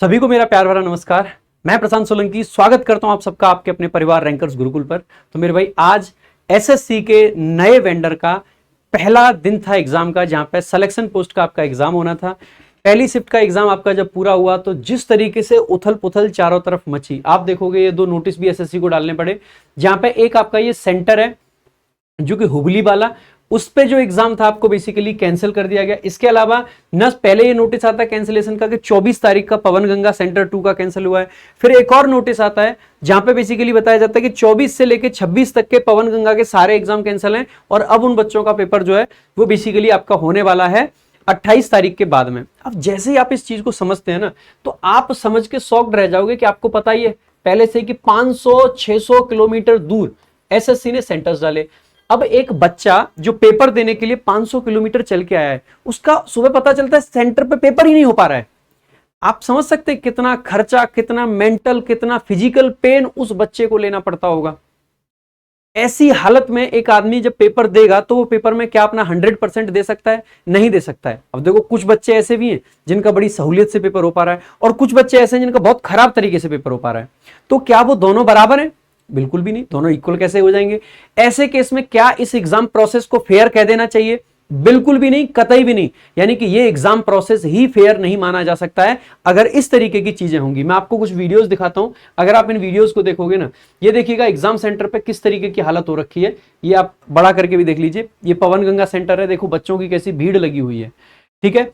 सभी को मेरा प्यार भरा नमस्कार। मैं प्रशांत सोलंकी स्वागत करता हूं आप सबका आपके अपने परिवार रैंकर्स गुरुकुल पर। तो मेरे भाई आज एसएससी के नए वेंडर का पहला दिन था एग्जाम का, जहां पे सिलेक्शन पोस्ट का आपका एग्जाम होना था। पहली शिफ्ट का एग्जाम आपका जब पूरा हुआ तो जिस तरीके से उथल पुथल चारों तरफ मची, आप देखोगे ये दो नोटिस भी एसएससी को डालने पड़े, जहां पे एक आपका ये सेंटर है जो कि हुबली वाला, उस पे जो एग्जाम था आपको बेसिकली कैंसिल कर दिया गया। इसके अलावा न पहले ये नोटिस आता है कैंसिलेशन का कि 24 तारीख का पवन गंगा सेंटर 2 का कैंसिल हुआ है। फिर एक और नोटिस आता है जहां पे बेसिकली बताया जाता है कि 24 से लेकर 26 तक के पवन गंगा के सारे एग्जाम कैंसिल हैं और अब उन बच्चों का पेपर जो है वो बेसिकली आपका होने वाला है 28 तारीख के बाद में। अब जैसे ही आप इस चीज को समझते हैं ना, तो आप समझ के शॉक्ड रह जाओगे कि आपको पता ही है पहले से कि 500-600 किलोमीटर दूर एसएससी ने सेंटर्स डाले। अब एक बच्चा जो पेपर देने के लिए 500 किलोमीटर चल के आया है, उसका सुबह पता चलता है सेंटर पे पेपर ही नहीं हो पा रहा है। आप समझ सकते हैं कितना खर्चा, कितना मेंटल, कितना फिजिकल पेन उस बच्चे को लेना पड़ता होगा। ऐसी हालत में एक आदमी जब पेपर देगा तो वो पेपर में क्या अपना 100% दे सकता है? नहीं दे सकता है। अब देखो कुछ बच्चे ऐसे भी हैं जिनका बड़ी सहूलियत से पेपर हो पा रहा है और कुछ बच्चे ऐसे हैं जिनका बहुत खराब तरीके से पेपर हो पा रहा है। तो क्या वो दोनों बराबर हैं? बिल्कुल भी नहीं। दोनों इक्वल कैसे हो जाएंगे? ऐसे केस में क्या इस एग्जाम प्रोसेस को फेयर कह देना चाहिए? बिल्कुल भी नहीं, कतई भी नहीं। यानी कि ये एग्जाम प्रोसेस ही फेयर नहीं माना जा सकता है अगर इस तरीके की चीजें होंगी। मैं आपको कुछ वीडियोस दिखाता हूं, अगर आप इन वीडियोस को देखोगे ना, ये देखिएगा एग्जाम सेंटर पे किस तरीके की हालत हो रखी है। ये आप बड़ा करके भी देख लीजिए। ये पवन गंगा सेंटर है, देखो बच्चों की कैसी भीड़ लगी हुई है, ठीक है।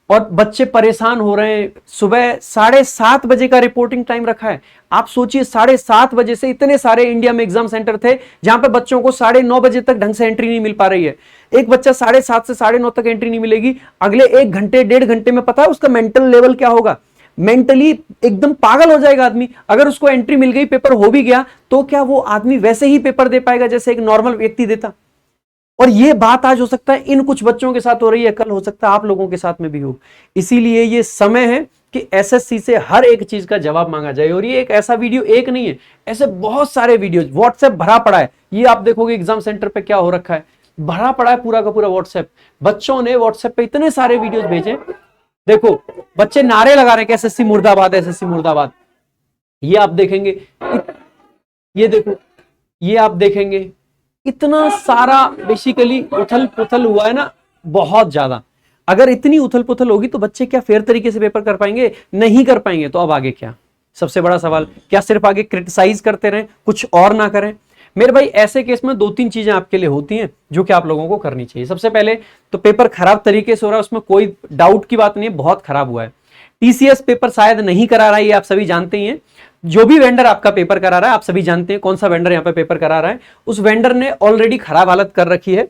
और बच्चे परेशान हो रहे हैं। सुबह 7:30 बजे का रिपोर्टिंग टाइम रखा है। आप सोचिए 7:30 बजे से इतने सारे इंडिया में एग्जाम सेंटर थे जहां पे बच्चों को 9:30 बजे तक ढंग से एंट्री नहीं मिल पा रही है। एक बच्चा 7:30 से 9:30 तक एंट्री नहीं मिलेगी, अगले 1 घंटे 1.5 घंटे में पता है उसका मेंटल लेवल क्या होगा? मेंटली एकदम पागल हो जाएगा आदमी। अगर उसको एंट्री मिल गई, पेपर हो भी गया, तो क्या वो आदमी वैसे ही पेपर दे पाएगा जैसे एक नॉर्मल व्यक्ति देता? और ये बात आज हो सकता है इन कुछ बच्चों के साथ हो रही है, कल हो सकता है आप लोगों के साथ में भी हो। इसीलिए ये समय है कि एसएससी से हर एक चीज का जवाब मांगा जाए। और ये एक ऐसा वीडियो एक नहीं है, ऐसे बहुत सारे वीडियो व्हाट्सएप भरा पड़ा है। ये आप देखोगे एग्जाम सेंटर पे क्या हो रखा है, भरा पड़ा है पूरा का पूरा व्हाट्सएप। बच्चों ने व्हाट्सएप पे इतने सारे वीडियोस भेजे। देखो बच्चे नारे लगा रहे हैं कि एसएससी मुर्दाबाद, एसएससी मुर्दाबाद। ये आप देखेंगे, ये देखो, ये आप देखेंगे इतना सारा बेसिकली उथल पुथल हुआ है ना, बहुत ज्यादा। अगर इतनी उथल पुथल होगी तो बच्चे क्या फेयर तरीके से पेपर कर पाएंगे? नहीं कर पाएंगे। तो अब आगे क्या? सबसे बड़ा सवाल, क्या सिर्फ आगे क्रिटिसाइज करते रहें, कुछ और ना करें? मेरे भाई ऐसे केस में 2-3 चीजें आपके लिए होती हैं जो कि आप लोगों को करनी चाहिए। सबसे पहले तो पेपर खराब तरीके से हो रहा है, उसमें कोई डाउट की बात नहीं है, बहुत खराब हुआ है। टीसीएस पेपर शायद नहीं करा रहा है, ये आप सभी जानते ही हैं। जो भी वेंडर आपका पेपर करा रहा है, आप सभी जानते हैं कौन सा वेंडर यहां पे पेपर करा रहा है। उस वेंडर ने ऑलरेडी खराब हालत कर रखी है।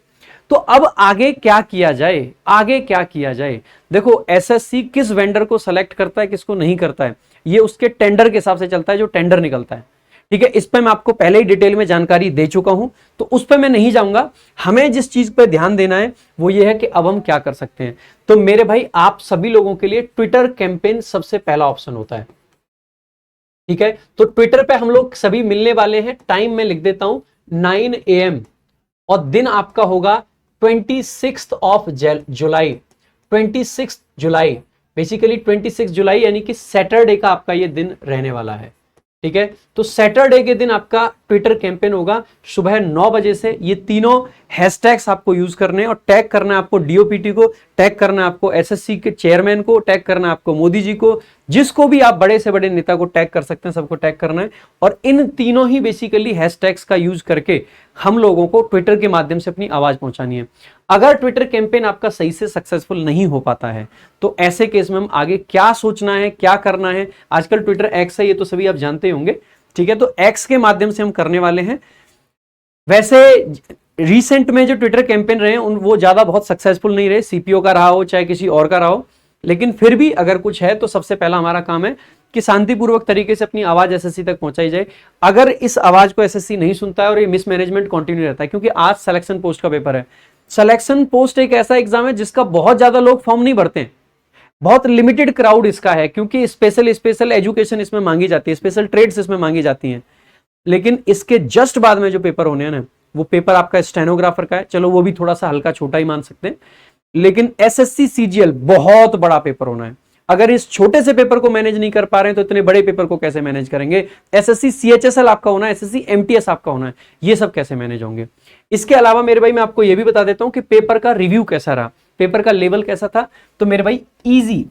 तो अब आगे क्या किया जाए? आगे क्या किया जाए? देखो एसएससी किस वेंडर को सेलेक्ट करता है, किसको नहीं करता है, ये उसके टेंडर के हिसाब से चलता है, जो टेंडर निकलता है, ठीक है। इस पर मैं आपको पहले ही डिटेल में जानकारी दे चुका हूं, तो उस पर मैं नहीं जाऊंगा। हमें जिस चीज पर ध्यान देना है वो ये है कि अब हम क्या कर सकते हैं। तो मेरे भाई आप सभी लोगों के लिए ट्विटर कैंपेन सबसे पहला ऑप्शन होता है, ठीक है। तो ट्विटर पे हम लोग सभी मिलने वाले हैं। टाइम में लिख देता हूं 9 AM और दिन आपका होगा 26 जुलाई। 26 जुलाई बेसिकली 26 जुलाई यानी कि सैटरडे का आपका ये दिन रहने वाला है, ठीक है। तो सैटरडे के दिन आपका ट्विटर कैंपेन होगा सुबह 9 बजे से। ये तीनों हैशटैग्स आपको यूज करने और टैग करना है आपको, डीओपीटी को टैग करना है आपको, एसएससी के चेयरमैन को टैग करना है आपको, मोदी जी को, जिसको भी आप बड़े से बड़े नेता को टैग कर सकते हैं, सबको टैग करना है। और इन तीनों ही बेसिकली हैशटैग्स का यूज करके हम लोगों को ट्विटर के माध्यम से अपनी आवाज पहुंचानी है। अगर ट्विटर कैंपेन आपका सही से सक्सेसफुल नहीं हो पाता है तो ऐसे केस में हम आगे क्या सोचना है, क्या करना है। आजकल ट्विटर एक्स है, ये तो सभी आप जानते होंगे, ठीक है। तो एक्स के माध्यम से हम करने वाले हैं। वैसे रिसेंट में जो ट्विटर कैंपेन रहे वो ज्यादा बहुत सक्सेसफुल नहीं रहे, सीपीओ का रहा हो चाहे किसी और का रहा हो, लेकिन फिर भी अगर कुछ है तो सबसे पहला हमारा काम है कि शांतिपूर्वक तरीके से अपनी आवाज एसएससी तक पहुंचाई जाए। अगर इस आवाज को एसएससी नहीं सुनता है और ये मिसमैनेजमेंट कंटिन्यू रहता है, क्योंकि आज सिलेक्शन पोस्ट का पेपर है। सिलेक्शन पोस्ट एक ऐसा एग्जाम है जिसका बहुत ज्यादा लोग फॉर्म नहीं भरते हैं, बहुत लिमिटेड क्राउड इसका है, क्योंकि स्पेशल एजुकेशन इसमें मांगी जाती है, स्पेशल ट्रेड्स इसमें मांगी जाती हैं। लेकिन इसके जस्ट बाद में जो पेपर होने हैं ना, वो पेपर आपका स्टेनोग्राफर का है। चलो वो भी थोड़ा सा हल्का छोटा ही मान सकते हैं, लेकिन एसएससी सीजीएल बहुत बड़ा पेपर होना है। अगर इस छोटे से पेपर को मैनेज नहीं कर पा रहे हैं तो इतने बड़े पेपर को कैसे मैनेज करेंगे? एसएससी सीएचएसएल आपका होना है, एसएससी एमटीएस आपका होना है, ये सब कैसे मैनेज होंगे? इसके अलावा मेरे भाई मैं आपको ये भी बता देता हूं कि पेपर का रिव्यू कैसा रहा, पेपर का लेवल कैसा था। तो मेरे भाई इजी,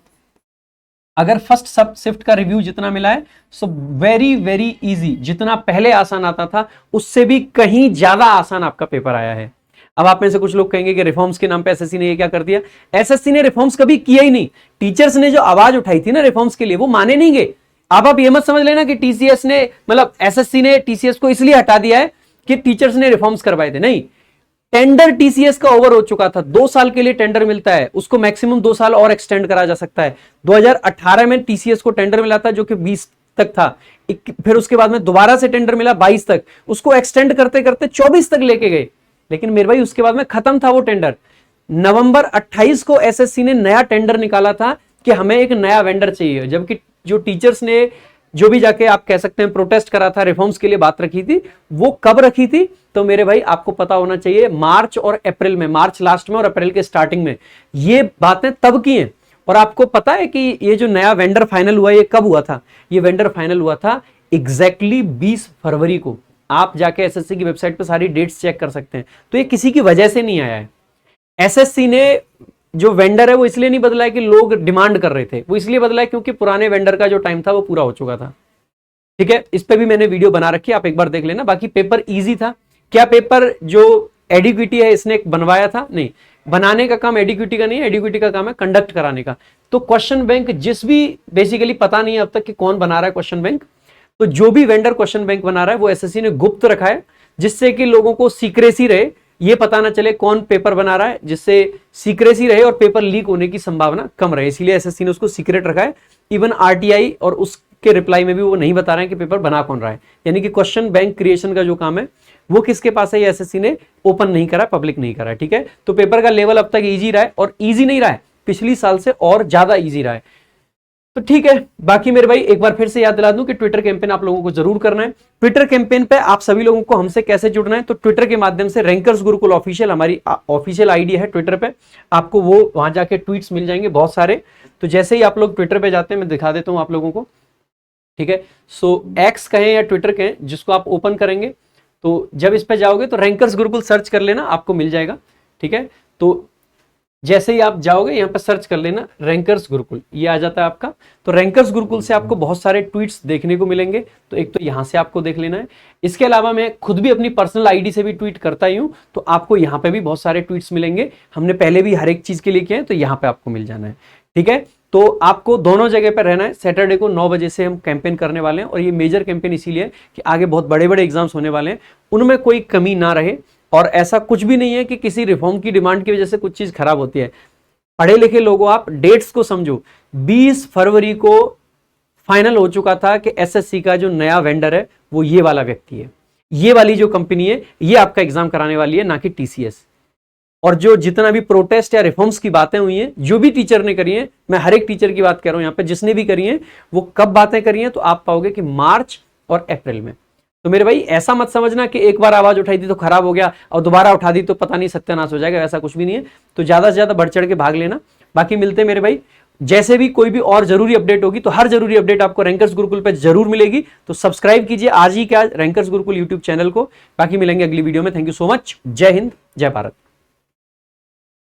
अगर फर्स्ट सब शिफ्ट का रिव्यू जितना मिला है सो वेरी वेरी इजी, जितना पहले आसान आता था उससे भी कहीं ज्यादा आसान आपका पेपर आया है। अब आप में से कुछ लोग कहेंगे कि रिफॉर्म्स के नाम पे एसएससी ने ये क्या कर दिया? एसएससी ने रिफॉर्म्स कभी किया ही नहीं। टीचर्स ने जो आवाज उठाई थी ना रिफॉर्म्स के लिए, वो माने नहीं गए। अब आप ये मत समझ लेना कि टीसीएस ने, मतलब एसएससी ने टीसीएस को इसलिए हटा दिया है कि टीचर्स ने रिफॉर्म्स करवाए थे, नहीं। टेंडर टीसीएस का ओवर हो चुका था, 2 साल के लिए टेंडर मिलता है, उसको मैक्सिमम 2 साल और एक्सटेंड करा जा सकता है। 2018 में टीसीएस को टेंडर मिला था जो कि 20 तक था, फिर उसके बाद में दोबारा से टेंडर मिला 22 तक, उसको एक्सटेंड करते करते 24 तक लेके गए। लेकिन मेरे भाई उसके बाद में खत्म था वो टेंडर। नवंबर 28 को एसएससी ने नया टेंडर निकाला था कि हमें एक नया वेंडर चाहिए, जबकि जो टीचर्स ने जो भी जाके आप कह सकते हैं प्रोटेस्ट करा था, रिफॉर्म्स के लिए बात रखी थी, वो कब रखी थी? तो मेरे भाई आपको पता होना चाहिए मार्च और अप्रैल में, मार्च लास्ट में और अप्रैल के स्टार्टिंग में ये बातें तब की हैं। और आपको पता है कि ये जो नया वेंडर फाइनल हुआ ये कब हुआ था? ये वेंडर फाइनल हुआ था एग्जैक्टली 20 फरवरी को। आप जाके एसएससी की वेबसाइट पर सारी डेट्स चेक कर सकते हैं। तो ये किसी की वजह से नहीं आया है। एसएससी ने जो वेंडर है वो इसलिए नहीं बदला है कि लोग डिमांड कर रहे थे, वो इसलिए बदला है क्योंकि पुराने वेंडर का जो टाइम था वो पूरा हो चुका था। ठीक है, इस पे भी मैंने वीडियो बना रखी है, आप एक बार देख लेना। बाकी पेपर इजी था। क्या पेपर जो एडिक्विटी है इसने बनवाया था? नहीं, बनाने का काम एडिक्विटी का नहीं है, एडिक्विटी का काम है कंडक्ट कराने का। तो क्वेश्चन बैंक जिस भी, बेसिकली पता नहीं है अब तक कि कौन बना रहा है क्वेश्चन बैंक, तो जो भी वेंडर क्वेश्चन बैंक बना रहा है वो एसएससी ने गुप्त रखा है, जिससे कि लोगों को सीक्रेसी रहे, ये पता ना चले कौन पेपर बना रहा है, जिससे सीक्रेसी रहे और पेपर लीक होने की संभावना कम रहे। इसलिए एसएससी ने उसको सीक्रेट रखा है। इवन आरटीआई और उसके रिप्लाई में भी वो नहीं बता रहे हैं कि पेपर बना कौन रहा है। यानी कि क्वेश्चन बैंक क्रिएशन का जो काम है वो किसके पास है, एसएससी ने ओपन नहीं करा, पब्लिक नहीं करा। ठीक है, तो पेपर का लेवल अब तक ईजी रहा है, और ईजी नहीं रहा है, पिछली साल से और ज्यादा ईजी रहा है। तो ठीक है, बाकी मेरे भाई एक बार फिर से याद दिला दूं कि ट्विटर कैंपेन आप लोगों को जरूर करना है। ट्विटर कैंपेन पे आप सभी लोगों को हमसे कैसे जुड़ना है? तो ट्विटर के माध्यम से रैंकर्स गुरुकुल ऑफिशियल, हमारी ऑफिशियल आईडी है ट्विटर पे, आपको वो वहां जाके ट्वीट्स मिल जाएंगे बहुत सारे। तो जैसे ही आप लोग ट्विटर पे जाते हैं, मैं दिखा देता हूं आप लोगों को। ठीक है, सो एक्स कहें या ट्विटर कहें, जिसको आप ओपन करेंगे तो जब इस पे जाओगे तो रैंकर्स गुरुकुल सर्च कर लेना, आपको मिल जाएगा। ठीक है, तो जैसे ही आप जाओगे यहाँ पर सर्च कर लेना रैंकर्स गुरुकुल, ये आ जाता है आपका। तो रैंकर्स गुरुकुल से आपको बहुत सारे ट्वीट्स देखने को मिलेंगे। तो एक तो यहाँ से आपको देख लेना है। इसके अलावा मैं खुद भी अपनी पर्सनल आईडी से भी ट्वीट करता ही हूँ, तो आपको यहाँ पे भी बहुत सारे ट्वीट्स मिलेंगे। हमने पहले भी हर एक चीज के लिए किया है, तो यहाँ पे आपको मिल जाना है। ठीक है, तो आपको दोनों जगह पर रहना है। सैटरडे को 9 बजे से हम कैंपेन करने वाले हैं, और ये मेजर कैंपेन इसीलिए कि आगे बहुत बड़े बड़े एग्जाम्स होने वाले हैं, उनमें कोई कमी ना रहे। और ऐसा कुछ भी नहीं है कि किसी रिफॉर्म की डिमांड की वजह से कुछ चीज खराब होती है। पढ़े लिखे लोगों, आप डेट्स को समझो। 20 फरवरी को फाइनल हो चुका था कि एसएससी का जो नया वेंडर है वो ये वाला व्यक्ति है, ये वाली जो कंपनी है, ये आपका एग्जाम कराने वाली है, ना कि टीसीएस। और जो जितना भी प्रोटेस्ट या रिफॉर्म्स की बातें हुई हैं, जो भी टीचर ने करी हैं, मैं हर एक टीचर की बात कर रहा हूं यहाँ पे, जिसने भी करी हैं, वो कब बातें करी हैं, तो आप पाओगे कि मार्च और अप्रैल में। तो मेरे भाई ऐसा मत समझना कि एक बार आवाज उठाई थी तो खराब हो गया और दोबारा उठा दी तो पता नहीं सत्यानाश हो जाएगा, ऐसा कुछ भी नहीं है। तो ज्यादा से ज्यादा बढ़ चढ़ के भाग लेना। बाकी मिलते हैं मेरे भाई, जैसे भी कोई भी और जरूरी अपडेट होगी तो हर जरूरी अपडेट आपको रैंकर्स गुरुकुल पे जरूर मिलेगी। तो सब्सक्राइब कीजिए आज ही क्या रैंकर्स गुरुकुल यूट्यूब चैनल को। बाकी मिलेंगे अगली वीडियो में। Thank you so much. जय हिंद, जय भारत।